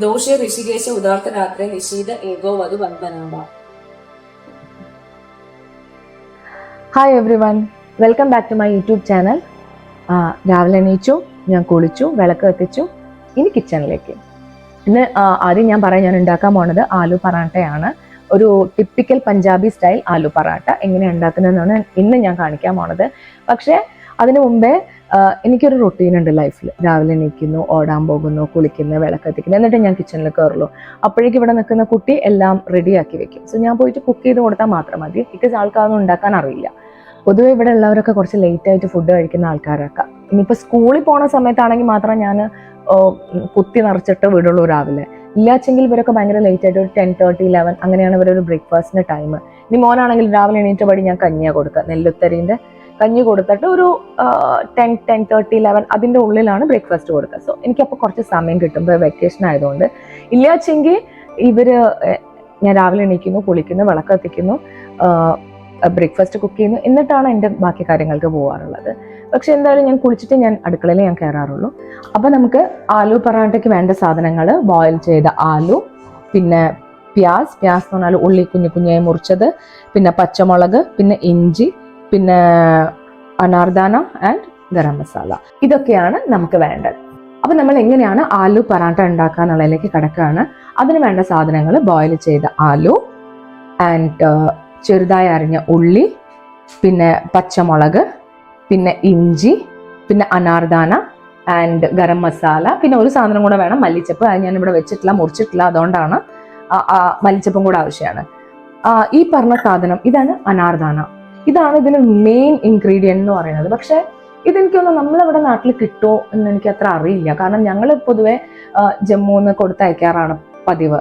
दोषे ऋषिकेश उदार्तरात्रे निशीद एगो वधु वंदनावा. Hi everyone, welcome back to my YouTube channel. രാവിലെ എണീച്ചു, ഞാൻ കുളിച്ചു, വിളക്ക് കത്തിച്ചു, ഇനി കിച്ചണിലേക്ക്. ഇന്ന് ആദ്യം ഞാൻ ഉണ്ടാക്കാൻ പോണത് ആലു പറാട്ടയാണ്. ഒരു ടിപ്പിക്കൽ പഞ്ചാബി സ്റ്റൈൽ ആലു പറാട്ട എങ്ങനെയാണ് ഉണ്ടാക്കുന്നതെന്നാണ് ഇന്ന് ഞാൻ കാണിക്കാൻ പോണത്. പക്ഷേ അതിനു മുമ്പേ എനിക്കൊരു റൊട്ടീൻ ഉണ്ട് ലൈഫിൽ. രാവിലെ എണീക്കുന്നു, ഓടാൻ പോകുന്നു, കുളിക്കുന്നു, വിളക്കത്തിക്കുന്നു, എന്നിട്ട് ഞാൻ കിച്ചണിൽ കയറുള്ളൂ. അപ്പോഴേക്കും ഇവിടെ നിൽക്കുന്ന കുട്ടി എല്ലാം റെഡിയാക്കി വെക്കും. സോ ഞാൻ പോയിട്ട് കുക്ക് ചെയ്ത് കൊടുത്താൽ മാത്രം മതി. ബിക്കോസ് ആൾക്കാരൊന്നും ഉണ്ടാക്കാൻ അറിയില്ല. പൊതുവെ ഇവിടെ ഉള്ളവരൊക്കെ കുറച്ച് ലേറ്റ് ആയിട്ട് ഫുഡ് കഴിക്കുന്ന ആൾക്കാരൊക്കെ. ഇനിയിപ്പോൾ സ്കൂളിൽ പോണ സമയത്താണെങ്കിൽ മാത്രം ഞാൻ കുത്തി നിറച്ചിട്ട് വിടുള്ളൂ രാവിലെ. ഇല്ലാച്ചെങ്കിൽ ഇവരൊക്കെ ഭയങ്കര ലേറ്റ് ആയിട്ട് ഒരു 10:30, 11 അങ്ങനെയാണ് ഇവരൊരു ബ്രേക്ക്ഫാസ്റ്റിന്റെ ടൈം. ഇനി മോനാണെങ്കിൽ രാവിലെ എണീറ്റ പടി ഞാൻ കഞ്ഞിയാണ് കൊടുക്കുക. നെല്ലുത്തരീൻ്റെ കഞ്ഞി കൊടുത്തിട്ട് ഒരു 10, 10:30, 11 അതിൻ്റെ ഉള്ളിലാണ് ബ്രേക്ക്ഫാസ്റ്റ് കൊടുക്കുക. സോ എനിക്കപ്പോൾ കുറച്ച് സമയം കിട്ടുമ്പോൾ വെക്കേഷൻ ആയതുകൊണ്ട്. ഇല്ലാച്ചെങ്കിൽ ഞാൻ രാവിലെ എണീക്കുന്നു, കുളിക്കുന്നു, വിളക്ക് കത്തിക്കുന്നു, ബ്രേക്ക്ഫാസ്റ്റ് കുക്ക് ചെയ്യുന്നു, എന്നിട്ടാണ് എൻ്റെ ബാക്കി കാര്യങ്ങൾക്ക് പോകാറുള്ളത്. പക്ഷെ എന്തായാലും ഞാൻ കുളിച്ചിട്ട് ഞാൻ അടുക്കളയിൽ കയറാറുള്ളൂ. അപ്പം നമുക്ക് ആലു പറാട്ടയ്ക്ക് വേണ്ട സാധനങ്ങൾ: ബോയിൽ ചെയ്ത ആലു, പിന്നെ പ്യാസ് എന്ന് പറഞ്ഞാൽ ഉള്ളി കുഞ്ഞു കുഞ്ഞായി മുറിച്ചത്, പിന്നെ പച്ചമുളക്, പിന്നെ ഇഞ്ചി, പിന്നെ അനാർദാന ആൻഡ് ഗരം മസാല. ഇതൊക്കെയാണ് നമുക്ക് വേണ്ടത്. അപ്പം നമ്മൾ എങ്ങനെയാണ് ആലു പറാട്ട ഉണ്ടാക്കുക എന്നുള്ളതിലേക്ക് കിടക്കുകയാണ്. അതിന് വേണ്ട സാധനങ്ങൾ: ബോയിൽ ചെയ്ത ആലു ആൻഡ് ചെറുതായി അരിഞ്ഞ ഉള്ളി, പിന്നെ പച്ചമുളക്, പിന്നെ ഇഞ്ചി, പിന്നെ അനാർദാന ആൻഡ് ഗരം മസാല, പിന്നെ ഒരു സാധനം കൂടെ വേണം, മല്ലിച്ചപ്പ്. അത് ഞാൻ ഇവിടെ വെച്ചിട്ടില്ല, മുറിച്ചിട്ടില്ല, അതുകൊണ്ടാണ് മല്ലിച്ചപ്പും കൂടെ ആവശ്യമാണ്. ഈ പറഞ്ഞ സാധനം ഇതാണ് അനാർദാന. ഇതാണ് ഇതിന് മെയിൻ ഇൻഗ്രീഡിയൻറ്റ് എന്ന് പറയുന്നത്. പക്ഷെ ഇതെനിക്കൊന്നും നമ്മളിവിടെ നാട്ടിൽ കിട്ടുമോ എന്ന് എനിക്ക് അത്ര അറിയില്ല. കാരണം ഞങ്ങൾ പൊതുവെ ജമ്മുന്ന് കൊടുത്തയക്കാറാണ് പതിവ്.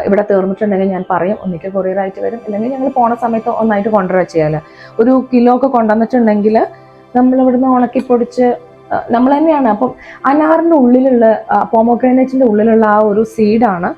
ഇവിടെ തീർന്നിട്ടുണ്ടെങ്കിൽ ഞാൻ പറയും, ഒന്നിക്ക് കൊറിയറായിട്ട് വരും, അല്ലെങ്കിൽ ഞങ്ങൾ പോണ സമയത്ത് ഒന്നായിട്ട് കൊണ്ടുവരിക ചെയ്യാല്. ഒരു കിലോ ഒക്കെ കൊണ്ടുവന്നിട്ടുണ്ടെങ്കിൽ നമ്മളിവിടുന്ന് ഉണക്കി പൊടിച്ച് നമ്മൾ തന്നെയാണ്. അപ്പം അനാറിൻ്റെ ഉള്ളിലുള്ള പോമോഗ്രാനൈറ്റിൻ്റെ ഉള്ളിലുള്ള ആ ഒരു സീഡാണ്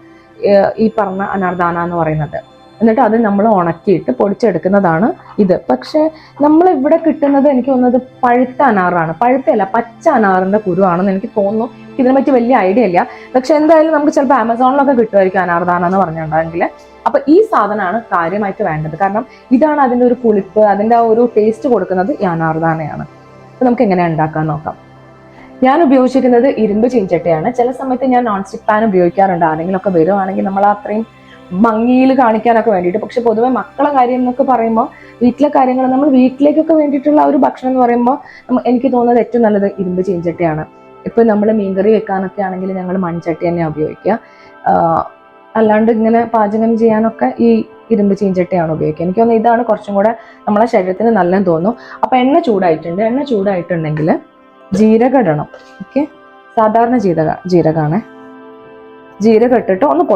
ഈ പറഞ്ഞ അനാർദാന എന്ന് പറയുന്നത്. എന്നിട്ട് അത് നമ്മൾ ഉണക്കിയിട്ട് പൊടിച്ചെടുക്കുന്നതാണ് ഇത്. പക്ഷെ നമ്മൾ ഇവിടെ കിട്ടുന്നത് എനിക്ക് തോന്നുന്നത് പഴുത്ത അനാറാണ്. പഴുത്തല്ല, പച്ച അനാറിൻ്റെ കുരുവാണെന്ന് എനിക്ക് തോന്നുന്നു. ഇതിനെ പറ്റി വലിയ ഐഡിയ ഇല്ല. പക്ഷെ എന്തായാലും നമുക്ക് ചിലപ്പോൾ ആമസോണിലൊക്കെ കിട്ടുമായിരിക്കും അനാർദാന എന്ന് പറഞ്ഞിട്ടുണ്ടെങ്കിൽ. അപ്പൊ ഈ സാധനമാണ് കാര്യമായിട്ട് വേണ്ടത്. കാരണം ഇതാണ് അതിൻ്റെ ഒരു പുളിപ്പ്, അതിൻ്റെ ആ ഒരു ടേസ്റ്റ് കൊടുക്കുന്നത് ഈ അനാർദാനയാണ്. അപ്പൊ നമുക്ക് എങ്ങനെ ഉണ്ടാക്കാൻ നോക്കാം. ഞാൻ ഉപയോഗിച്ചിരിക്കുന്നത് ഇരുമ്പ് ചീഞ്ചട്ടിയാണ്. ചില സമയത്ത് ഞാൻ നോൺ സ്റ്റിക് പാൻ ഉപയോഗിക്കാറുണ്ട്. ആരെങ്കിലുമൊക്കെ വരുവാണെങ്കിൽ നമ്മൾ അത്രയും ഭംഗിയിൽ കാണിക്കാനൊക്കെ വേണ്ടിയിട്ട്. പക്ഷെ പൊതുവെ മക്കളെ കാര്യം എന്നൊക്കെ പറയുമ്പോൾ, വീട്ടിലെ കാര്യങ്ങൾ, നമ്മൾ വീട്ടിലേക്കൊക്കെ വേണ്ടിയിട്ടുള്ള ഒരു ഭക്ഷണം എന്ന് പറയുമ്പോൾ എനിക്ക് തോന്നുന്നത് ഏറ്റവും നല്ലത് ഇരുമ്പ് ചീഞ്ചട്ടിയാണ്. ഇപ്പൊ നമ്മൾ മീൻകറി വെക്കാനൊക്കെ ആണെങ്കിൽ ഞങ്ങൾ മൺചട്ടി തന്നെയാണ് ഉപയോഗിക്കുക. അല്ലാണ്ട് ഇങ്ങനെ പാചകം ചെയ്യാനൊക്കെ ഈ ഇരുമ്പ് ചീഞ്ചട്ടിയാണ് ഉപയോഗിക്കുക. എനിക്ക് തോന്നുന്നു ഇതാണ് കുറച്ചും കൂടെ നമ്മളെ ശരീരത്തിന് നല്ലതെന്ന് തോന്നുന്നു. അപ്പൊ എണ്ണ ചൂടായിട്ടുണ്ടെങ്കിൽ ജീരകം ഇടണം. ഓക്കെ, സാധാരണ ജീരകമാണ്. ജീരകം ഇട്ടിട്ട് ഒന്ന്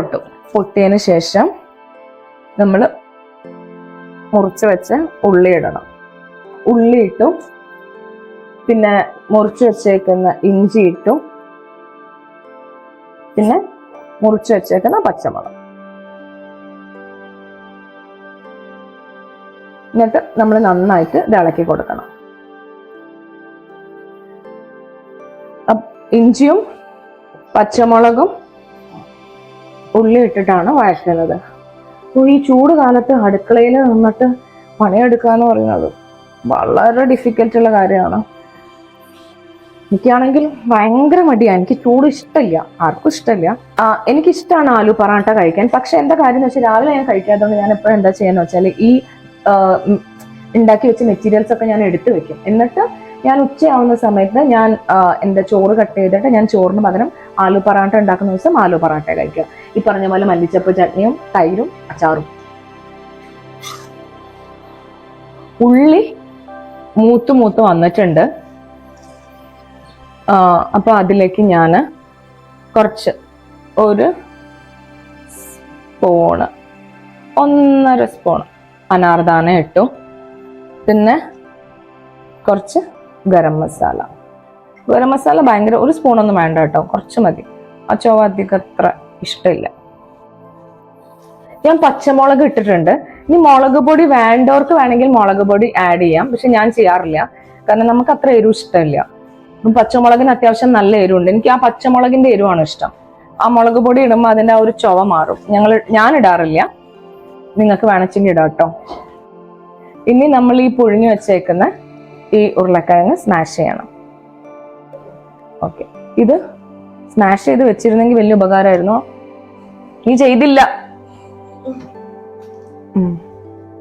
പൊട്ടിയതിന് ശേഷം നമ്മൾ മുറിച്ച് വെച്ച് ഉള്ളി ഇടണം. ഉള്ളി ഇട്ടു, പിന്നെ മുറിച്ച് വെച്ചേക്കുന്ന ഇഞ്ചി ഇട്ടു, പിന്നെ മുറിച്ച് വെച്ചേക്കുന്ന പച്ചമുളക്. എന്നിട്ട് നമ്മൾ നന്നായിട്ട് ഇത് ഇളക്കി കൊടുക്കണം. ഇഞ്ചിയും പച്ചമുളകും ഉള്ളി ഇട്ടിട്ടാണ് വഴറ്റുന്നത്. ഈ ചൂട് കാലത്ത് അടുക്കളയിൽ നിന്നിട്ട് പണിയെടുക്കുക എന്ന് പറയുന്നത് വളരെ ഡിഫിക്കൽട്ടുള്ള കാര്യമാണ്. എനിക്കാണെങ്കിൽ ഭയങ്കര മടിയാണ്. എനിക്ക് ചൂട് ഇഷ്ടമില്ല, ആർക്കും ഇഷ്ടമില്ല. എനിക്കിഷ്ടമാണ് ആലു പറാട്ട കഴിക്കാൻ. പക്ഷെ എന്താ കാര്യം എന്ന് വെച്ചാൽ രാവിലെ ഞാൻ കഴിക്കാത്തതുകൊണ്ട് ഞാൻ എപ്പോഴും എന്താ ചെയ്യാന്ന് വെച്ചാൽ ഈ ഉണ്ടാക്കി വെച്ച മെറ്റീരിയൽസ് ഒക്കെ ഞാൻ എടുത്തു വെക്കും. എന്നിട്ട് ഞാൻ ഉച്ചയാവുന്ന സമയത്ത് ഞാൻ എൻ്റെ ചോറ് കട്ട് ചെയ്തിട്ട് ഞാൻ ചോറിന് പകരം ആലു പറാട്ട ഉണ്ടാക്കുന്ന ദിവസം ആലു പറാട്ട കഴിക്കുക. ഈ പറഞ്ഞ പോലെ മല്ലിച്ചപ്പ് ചട്നിയും തൈരും അച്ചാറും. ഉള്ളി മൂത്ത് വന്നിട്ടുണ്ട്. അപ്പൊ അതിലേക്ക് ഞാൻ കുറച്ച് ഒരു സ്പൂണ്, 1.5 സ്പൂണ് അനാർദാന ഇട്ടു. പിന്നെ കുറച്ച് ഗരം മസാല ഭയങ്കര, ഒരു സ്പൂണൊന്നും വേണ്ട കേട്ടോ, കുറച്ച് മതി. ആ ചൊവ്വ അധികം അത്ര ഇഷ്ടമില്ല. ഞാൻ പച്ചമുളക് ഇട്ടിട്ടുണ്ട്. ഇനി മുളക് പൊടി വേണ്ടവർക്ക് വേണമെങ്കിൽ മുളക് പൊടി ആഡ് ചെയ്യാം. പക്ഷെ ഞാൻ ചെയ്യാറില്ല, കാരണം നമുക്ക് അത്ര എരിവ് ഇഷ്ടമില്ല. പച്ചമുളകിന് അത്യാവശ്യം നല്ല എരിവുണ്ട്. എനിക്ക് ആ പച്ചമുളകിന്റെ എരിവാണ് ഇഷ്ടം. ആ മുളക് പൊടി ഇടുമ്പോൾ അതിന്റെ ആ ഒരു ചുവ മാറും. ഞാൻ ഇടാറില്ല, നിങ്ങൾക്ക് വേണമെങ്കിൽ ഇടാം കേട്ടോ. ഇനി നമ്മൾ ഈ പുഴുങ്ങി വെച്ചേക്കുന്ന ഈ ഉരുളക്കിഴങ്ങ് സ്മാഷ് ചെയ്യണം. ഓക്കെ, ഇത് സ്മാഷ് ചെയ്ത് വെച്ചിരുന്നെങ്കിൽ വലിയ ഉപകാരമായിരുന്നു. നീ ചെയ്തില്ല.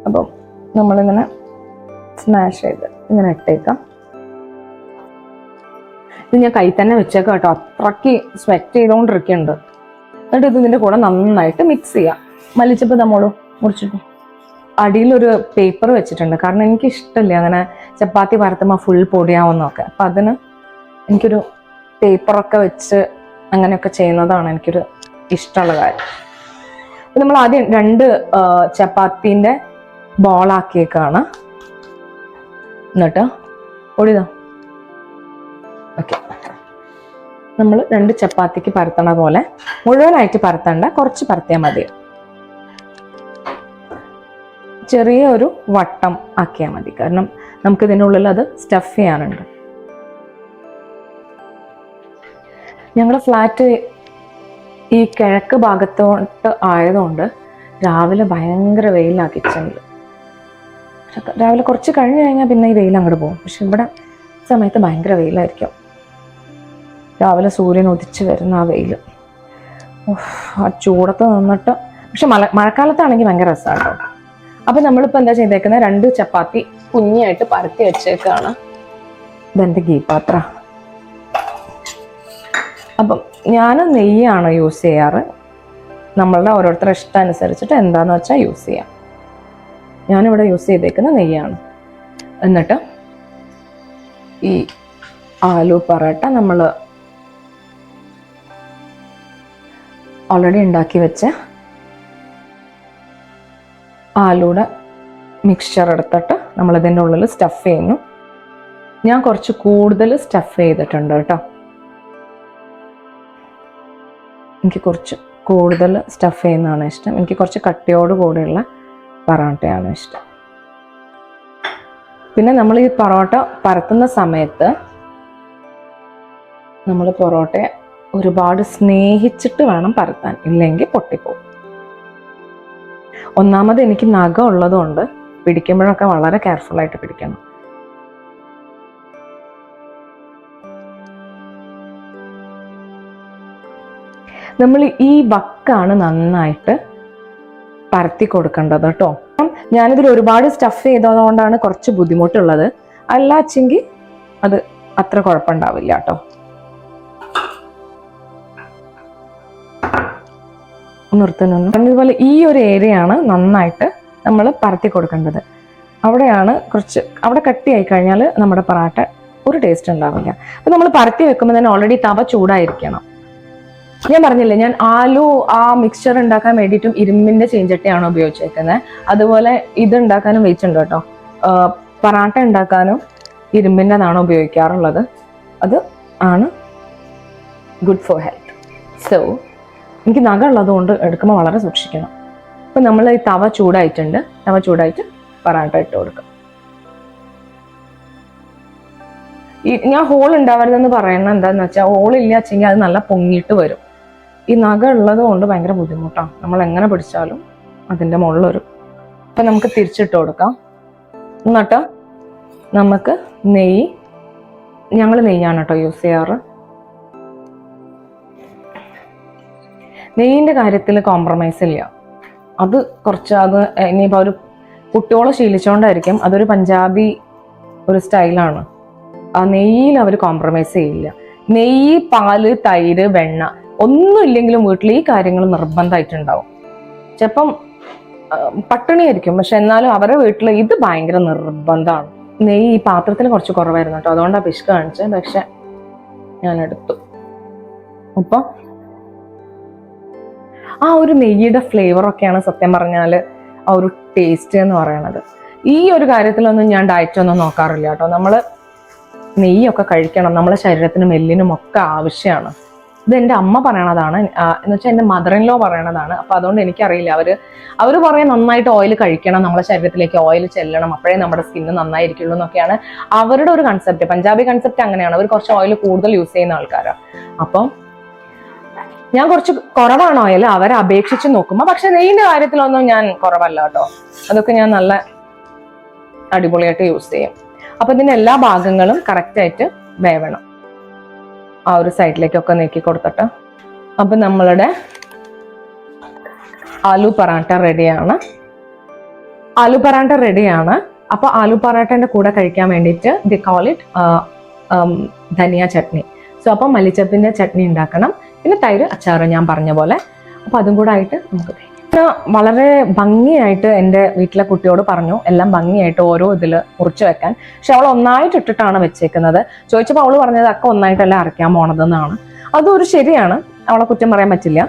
അപ്പം നമ്മളിങ്ങനെ സ്മാഷ് ചെയ്ത് ഇങ്ങനെ ഇട്ടേക്കാം. ഇത് ഞാൻ കൈ തന്നെ വെച്ചേക്കാം കേട്ടോ, അത്രയ്ക്ക് സ്വെറ്റ് ചെയ്തുകൊണ്ടിരിക്കുന്നുണ്ട്. എന്നിട്ട് ഇത് ഇതിൻ്റെ കൂടെ നന്നായിട്ട് മിക്സ് ചെയ്യാം. മല്ലിച്ചപ്പ് നമ്മൾ മുറിച്ചിട്ടു. അടിയിലൊരു പേപ്പർ വെച്ചിട്ടുണ്ട്, കാരണം എനിക്ക് ഇഷ്ടമില്ല അങ്ങനെ ചപ്പാത്തി പരത്തുമ്പോൾ ഫുൾ പൊടിയാവുന്നൊക്കെ. അപ്പം അതിന് എനിക്കൊരു പേപ്പറൊക്കെ വെച്ച് അങ്ങനെയൊക്കെ ചെയ്യുന്നതാണ് എനിക്കൊരു ഇഷ്ടമുള്ള കാര്യം. അപ്പം നമ്മൾ ആദ്യം 2 ചപ്പാത്തിൻ്റെ ബോളാക്കിയേക്കാണ്. എന്നിട്ട് പൊടിതാ. ഓക്കെ, നമ്മൾ 2 ചപ്പാത്തിക്ക് പരത്തണ പോലെ മുഴുവനായിട്ട് പരത്തണ്ട, കുറച്ച് പരത്തിയാൽ മതി. ചെറിയ ഒരു വട്ടം ആക്കിയാൽ മതി, കാരണം നമുക്ക് ഇതിനുള്ളിൽ അത് സ്റ്റഫ് ചെയ്യാനുണ്ട്. ഞങ്ങളുടെ ഫ്ലാറ്റ് ഈ കിഴക്ക് ഭാഗത്തോട്ട് ആയതുകൊണ്ട് രാവിലെ ഭയങ്കര വെയിലാണ് കിച്ചണിൽ. രാവിലെ കുറച്ച് കഴിഞ്ഞ് കഴിഞ്ഞാൽ പിന്നെ ഈ വെയിൽ അങ്ങോട്ട് പോകും. പക്ഷെ ഇവിടെ സമയത്ത് ഭയങ്കര വെയിലായിരിക്കും. രാവിലെ സൂര്യൻ ഉദിച്ച് വരുന്ന ആ വെയിൽ, ആ ചൂടത്ത് നിന്നിട്ട്. പക്ഷെ മഴക്കാലത്താണെങ്കിൽ ഭയങ്കര രസമാണ് കേട്ടോ. അപ്പം നമ്മളിപ്പോൾ എന്താ ചെയ്തേക്കുന്നത്, 2 ചപ്പാത്തി കുഞ്ഞായിട്ട് പരത്തി വെച്ചേക്കാണ്. ഇതെൻ്റെ ഗീ പാത്ര. അപ്പം ഞാൻ നെയ്യാണ് യൂസ് ചെയ്യാറ്. നമ്മളുടെ ഓരോരുത്തരുടെ ഇഷ്ടം അനുസരിച്ചിട്ട് എന്താണെന്ന് വെച്ചാൽ യൂസ് ചെയ്യാം. ഞാനിവിടെ യൂസ് ചെയ്തേക്കുന്ന നെയ്യാണ്. എന്നിട്ട് ഈ ആലു പൊറോട്ട നമ്മൾ ഓൾറെഡി ഉണ്ടാക്കി വെച്ച ആലൂടെ മിക്സ്ചർ എടുത്തിട്ട് നമ്മളിതിൻ്റെ ഉള്ളിൽ സ്റ്റഫ് ചെയ്യുന്നു. ഞാൻ കുറച്ച് കൂടുതൽ സ്റ്റഫ് ചെയ്തിട്ടുണ്ട് കേട്ടോ. എനിക്ക് കുറച്ച് കൂടുതൽ സ്റ്റഫ് ചെയ്യുന്നതാണ് ഇഷ്ടം. എനിക്ക് കുറച്ച് കട്ടിയോട് കൂടെയുള്ള പൊറോട്ടയാണ് ഇഷ്ടം. പിന്നെ നമ്മൾ ഈ പൊറോട്ട പരത്തുന്ന സമയത്ത് നമ്മൾ പൊറോട്ടയെ ഒരുപാട് സ്നേഹിച്ചിട്ട് വേണം പരത്താൻ, ഇല്ലെങ്കിൽ പൊട്ടിപ്പോകും. ഒന്നാമത് എനിക്ക് നഖം ഉള്ളതുകൊണ്ട് പിടിക്കുമ്പോഴൊക്കെ വളരെ കെയർഫുള്ളായിട്ട് പിടിക്കണം. നമ്മൾ ഈ വക്കാണ് നന്നായിട്ട് പരത്തി കൊടുക്കേണ്ടത് കേട്ടോ. ഞാനിതിൽ ഒരുപാട് സ്റ്റഫ് ചെയ്തതുകൊണ്ടാണ് കുറച്ച് ബുദ്ധിമുട്ടുള്ളത്. അല്ലാച്ചെങ്കിൽ അത് അത്ര കുഴപ്പമുണ്ടാവില്ല കേട്ടോ. നിർത്തുന്നു. അതുപോലെ ഈ ഒരു ഏരിയയാണ് നന്നായിട്ട് നമ്മൾ പരത്തി കൊടുക്കേണ്ടത്. അവിടെയാണ് അവിടെ കട്ടിയായി കഴിഞ്ഞാൽ നമ്മുടെ പൊറോട്ട ഒരു ടേസ്റ്റ് ഉണ്ടാവില്ല. അപ്പം നമ്മൾ പരത്തി വെക്കുമ്പോൾ തന്നെ ഓൾറെഡി തവ ചൂടായിരിക്കണം. ഞാൻ പറഞ്ഞില്ലേ, ഞാൻ ആലു ആ മിക്സ്ചർ ഉണ്ടാക്കാൻ വേണ്ടിയിട്ടും ഇരുമ്പിന്റെ ചീഞ്ചട്ടിയാണ് ഉപയോഗിച്ചേക്കുന്നത്. അതുപോലെ ഇത് ഉണ്ടാക്കാനും വെച്ചിട്ടുണ്ട് കേട്ടോ. പൊറാട്ട ഉണ്ടാക്കാനും ഇരുമ്പിൻ്റെതാണ് ഉപയോഗിക്കാറുള്ളത്. അത് ആണ് ഗുഡ് ഫോർ ഹെൽത്ത്. സോ എനിക്ക് നഖം ഉള്ളതുകൊണ്ട് എടുക്കുമ്പോൾ വളരെ സൂക്ഷിക്കണം. അപ്പം നമ്മൾ ഈ തവ ചൂടായിട്ടുണ്ട്. തവ ചൂടായിട്ട് പൊറാട്ട ഇട്ട് കൊടുക്കാം. ഞാൻ ഹോൾ ഉണ്ടാവരുതെന്ന് പറയുന്നത് എന്താണെന്ന് വെച്ചാൽ, ഹോളില്ല വെച്ചെങ്കിൽ അത് നല്ല പൊങ്ങിയിട്ട് വരും. ഈ നഖം ഉള്ളത് കൊണ്ട് ഭയങ്കര ബുദ്ധിമുട്ടാണ്. നമ്മൾ എങ്ങനെ പിടിച്ചാലും അതിൻ്റെ മുകളിലൊരു. അപ്പം നമുക്ക് തിരിച്ചിട്ട് കൊടുക്കാം. എന്നിട്ട് നമുക്ക് ഞങ്ങൾ നെയ്യാണ് കേട്ടോ യൂസ് ചെയ്യാറ്. നെയ്യിൻ്റെ കാര്യത്തിൽ കോംപ്രമൈസ് ഇല്ല. അത് ഇനിയിപ്പോൾ ഒരു കുട്ടിയോളം ശീലിച്ചുകൊണ്ടായിരിക്കും. അതൊരു പഞ്ചാബി ഒരു സ്റ്റൈലാണ്. ആ നെയ്യിൽ അവർ കോംപ്രമൈസ് ചെയ്യില്ല. നെയ്യ്, പാല്, തൈര്, വെണ്ണ ഒന്നും ഇല്ലെങ്കിലും വീട്ടിൽ ഈ കാര്യങ്ങൾ നിർബന്ധമായിട്ടുണ്ടാവും. ചിലപ്പം പട്ടിണിയായിരിക്കും, പക്ഷെ എന്നാലും അവരുടെ വീട്ടിൽ ഇത് ഭയങ്കര നിർബന്ധമാണ്. നെയ്യ് ഈ പാത്രത്തിൽ കുറച്ച് കുറവായിരുന്നു കേട്ടോ, അതുകൊണ്ടാണ് പിശുക്ക് കാണിച്ചത്. പക്ഷെ ഞാൻ എടുത്തു. അപ്പം ആ ഒരു നെയ്യുടെ ഫ്ലേവറൊക്കെയാണ് സത്യം പറഞ്ഞാൽ ആ ഒരു ടേസ്റ്റ് എന്ന് പറയണത്. ഈ ഒരു കാര്യത്തിലൊന്നും ഞാൻ ഡയറ്റൊന്നും നോക്കാറില്ല കേട്ടോ. നമ്മൾ നെയ്യൊക്കെ കഴിക്കണം, നമ്മളെ ശരീരത്തിനും എല്ലിനും ഒക്കെ ആവശ്യമാണ്. ഇത് എൻ്റെ അമ്മ പറയണതാണ്, എന്ന് വെച്ചാൽ എൻ്റെ മദർ ഇൻ ലോ പറയണതാണ്. അപ്പം അതുകൊണ്ട് എനിക്കറിയില്ല. അവർ പറയാൻ നന്നായിട്ട് ഓയിൽ കഴിക്കണം, നമ്മളെ ശരീരത്തിലേക്ക് ഓയിൽ ചെല്ലണം, അപ്പോഴേ നമ്മുടെ സ്കിന്ന് നന്നായിരിക്കുള്ളൂ എന്നൊക്കെയാണ് അവരുടെ ഒരു കൺസെപ്റ്റ്. പഞ്ചാബി കൺസെപ്റ്റ് അങ്ങനെയാണ്. അവർ കുറച്ച് ഓയിൽ കൂടുതൽ യൂസ് ചെയ്യുന്ന ആൾക്കാരാണ്. അപ്പം ഞാൻ കുറച്ച് കുറവാണ് ഓയിൽ അവരെ അപേക്ഷിച്ച് നോക്കുമ്പോൾ. പക്ഷെ നെയ്യിന്റെ കാര്യത്തിലൊന്നും ഞാൻ കുറവല്ല കേട്ടോ. അതൊക്കെ ഞാൻ നല്ല അടിപൊളിയായിട്ട് യൂസ് ചെയ്യും. അപ്പൊ ഇതിന്റെ എല്ലാ ഭാഗങ്ങളും കറക്റ്റ് ആയിട്ട് വേവണം. ആ ഒരു സൈഡിലേക്കൊക്കെ നീക്കി കൊടുത്തിട്ട്. അപ്പൊ നമ്മളുടെ ആലു പറാട്ട റെഡിയാണ്. ആലു പറാട്ട റെഡിയാണ്. അപ്പൊ ആലു പറാട്ടന്റെ കൂടെ കഴിക്കാൻ വേണ്ടിയിട്ട് the call it ധനിയ chutney. So അപ്പൊ മല്ലിച്ചപ്പിന്റെ ചട്നി ഉണ്ടാക്കണം. പിന്നെ തൈര് അച്ചാറ് ഞാൻ പറഞ്ഞ പോലെ. അപ്പൊ അതും കൂടെ ആയിട്ട് നമുക്ക് വളരെ ഭംഗിയായിട്ട് എൻ്റെ വീട്ടിലെ കുട്ടിയോട് പറഞ്ഞു എല്ലാം ഭംഗിയായിട്ട് ഓരോ ഇതിൽ മുറിച്ച് വെക്കാൻ. പക്ഷെ അവൾ ഒന്നായിട്ട് ഇട്ടിട്ടാണ് വെച്ചേക്കുന്നത്. ചോദിച്ചപ്പോൾ അവള് പറഞ്ഞത് അക്ക ഒന്നായിട്ടല്ല അരയ്ക്കാൻ പോണതെന്നാണ്. അതൊരു ശരിയാണ്, അവളെ കുറ്റം പറയാൻ പറ്റില്ല.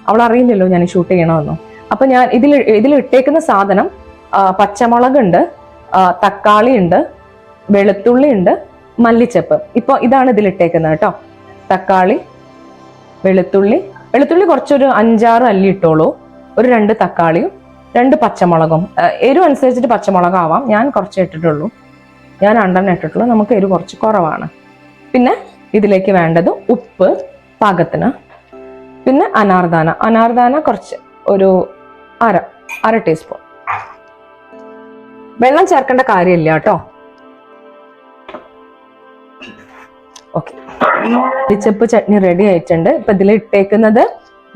അവൾ അറിയില്ലല്ലോ ഞാൻ ഷൂട്ട് ചെയ്യണമെന്നോ. അപ്പൊ ഞാൻ ഇതിൽ ഇട്ടേക്കുന്ന സാധനം പച്ചമുളകുണ്ട്, തക്കാളി ഉണ്ട്, വെളുത്തുള്ളി ഉണ്ട്, മല്ലിച്ചപ്പ്. ഇപ്പൊ ഇതാണ് ഇതിലിട്ടേക്കുന്നത് കേട്ടോ. തക്കാളി, വെളുത്തുള്ളി കുറച്ചൊരു 5-6 അല്ലി ഇട്ടോളൂ. ഒരു 2 തക്കാളിയും 2 പച്ചമുളകും. എരിവ് അനുസരിച്ചിട്ട് പച്ചമുളക് ആവാം. ഞാൻ കുറച്ച് ഇട്ടിട്ടുള്ളൂ, ഞാൻ 2 ഇട്ടിട്ടുള്ളൂ. നമുക്ക് എരിവ് കുറച്ച് കുറവാണ്. പിന്നെ ഇതിലേക്ക് വേണ്ടത് ഉപ്പ് പാകത്തിന്. പിന്നെ അനാർദാന കുറച്ച് ഒരു അര ടീസ്പൂൺ. വെള്ളം ചേർക്കേണ്ട കാര്യമില്ല കേട്ടോ. ഓക്കെ, മല്ലിച്ചപ്പ് ചട്നി റെഡി ആയിട്ടുണ്ട്. ഇപ്പൊ ഇതിൽ ഇട്ടേക്കുന്നത്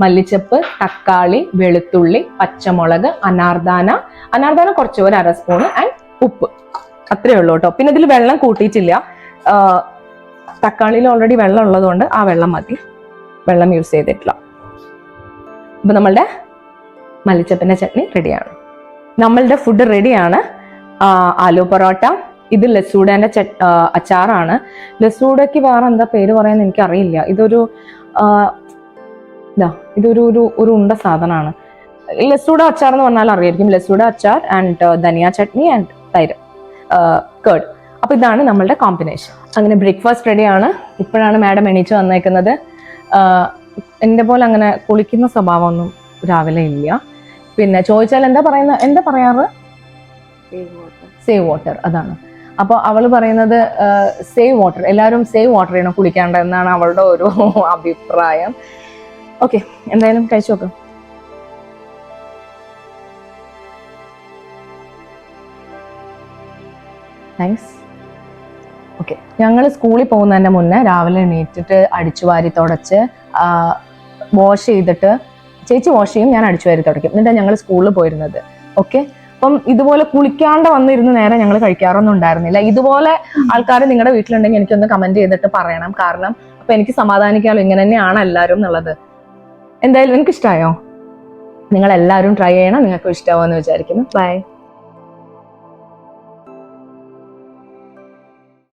മല്ലിച്ചപ്പ്, തക്കാളി, വെളുത്തുള്ളി, പച്ചമുളക്, അനാർദാന കുറച്ച് ഒരു 1/2 സ്പൂണ് ആൻഡ് ഉപ്പ്. അത്രേ ഉള്ളൂ കേട്ടോ. പിന്നെ ഇതിൽ വെള്ളം കൂട്ടിയിട്ടില്ല. തക്കാളിയിൽ ഓൾറെഡി വെള്ളം ഉള്ളതുകൊണ്ട് ആ വെള്ളം മതി, വെള്ളം യൂസ് ചെയ്തിട്ടില്ല. അപ്പൊ നമ്മളുടെ മല്ലിച്ചപ്പിന്റെ ചട്നി റെഡിയാണ്. നമ്മളുടെ ഫുഡ് റെഡിയാണ്. ആലു പൊറോട്ട, ഇത് ലസൂഡേന്റെ അച്ചാറാണ്. ലസൂഡയ്ക്ക് വേറെ എന്താ പേര് പറയാൻ എനിക്ക് അറിയില്ല. ഇതൊരു ഒരു ഉണ്ട സാധനമാണ്. ലസൂഡ അച്ചാർ എന്ന് പറഞ്ഞാൽ അറിയായിരിക്കും. ലസൂഡ അച്ചാർ ആൻഡ് ധനിയ ചട്നി ആൻഡ് തൈര് കേർഡ്. അപ്പൊ ഇതാണ് നമ്മളുടെ കോമ്പിനേഷൻ. അങ്ങനെ ബ്രേക്ക്ഫാസ്റ്റ് റെഡിയാണ്. ഇപ്പോഴാണ് മാഡം എണീച്ച് വന്നേക്കുന്നത്. എന്റെ പോലെ അങ്ങനെ കുളിക്കുന്ന സ്വഭാവമൊന്നും രാവിലെ ഇല്ല. പിന്നെ ചോദിച്ചാൽ എന്താ പറയാറ്? Save water. അതാണ്. അപ്പൊ അവള് പറയുന്നത് സേവ് വാട്ടർ, എല്ലാവരും സേവ് വാട്ടർ ചെയ്യണം കുളിക്കാണ്ട് എന്നാണ് അവളുടെ ഒരു അഭിപ്രായം. ഓക്കെ, എന്തായാലും കഴിച്ചു നോക്കാം. താങ്ക്സ്. ഓക്കെ, ഞങ്ങൾ സ്കൂളിൽ പോകുന്നതിന്റെ മുന്നേ രാവിലെ എണീറ്റിട്ട് അടിച്ചുവാരി തുടച്ച് വാഷ് ചെയ്തിട്ട്, ചേച്ചി വാഷ് ചെയ്യും, ഞാൻ അടിച്ചുവാരി തുടയ്ക്കും. എന്നിട്ടാണ് ഞങ്ങൾ സ്കൂളിൽ പോയിരുന്നത്. ഓക്കെ, അപ്പം ഇതുപോലെ കുളിക്കാണ്ട് വന്നിരുന്ന് നേരെ ഞങ്ങൾ കഴിക്കാറൊന്നും ഉണ്ടായിരുന്നില്ല. ഇതുപോലെ ആൾക്കാർ നിങ്ങളുടെ വീട്ടിലുണ്ടെങ്കിൽ എനിക്കൊന്ന് കമന്റ് ചെയ്തിട്ട് പറയണം. കാരണം അപ്പൊ എനിക്ക് സമാധാനിക്കാമല്ലോ, ഇങ്ങനെ തന്നെയാണ് എല്ലാവരും എന്നുള്ളത്. എന്തായാലും എനിക്ക് ഇഷ്ടമായോ? നിങ്ങൾ എല്ലാവരും ട്രൈ ചെയ്യണം. നിങ്ങൾക്ക് ഇഷ്ടമാവോ എന്ന് വിചാരിക്കുന്നു. ബൈ.